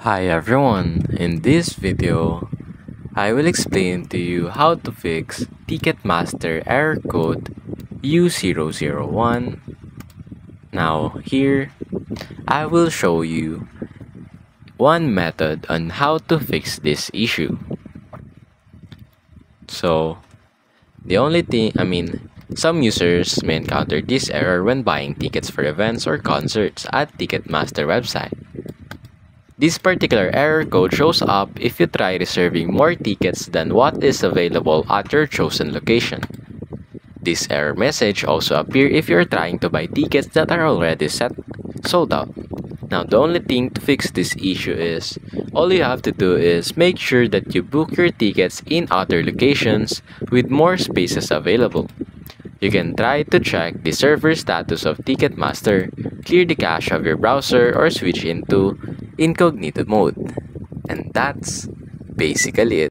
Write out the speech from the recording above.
Hi everyone, in this video, I will explain to you how to fix Ticketmaster error code U001. Now here, I will show you one method on how to fix this issue. So, some users may encounter this error when buying tickets for events or concerts at Ticketmaster website. This particular error code shows up if you try reserving more tickets than what is available at your chosen location. This error message also appears if you're trying to buy tickets that are already sold out. Now, the only thing to fix this issue is, all you have to do is make sure that you book your tickets in other locations with more spaces available. You can try to check the server status of Ticketmaster, clear the cache of your browser, or switch into incognito mode. And that's basically it.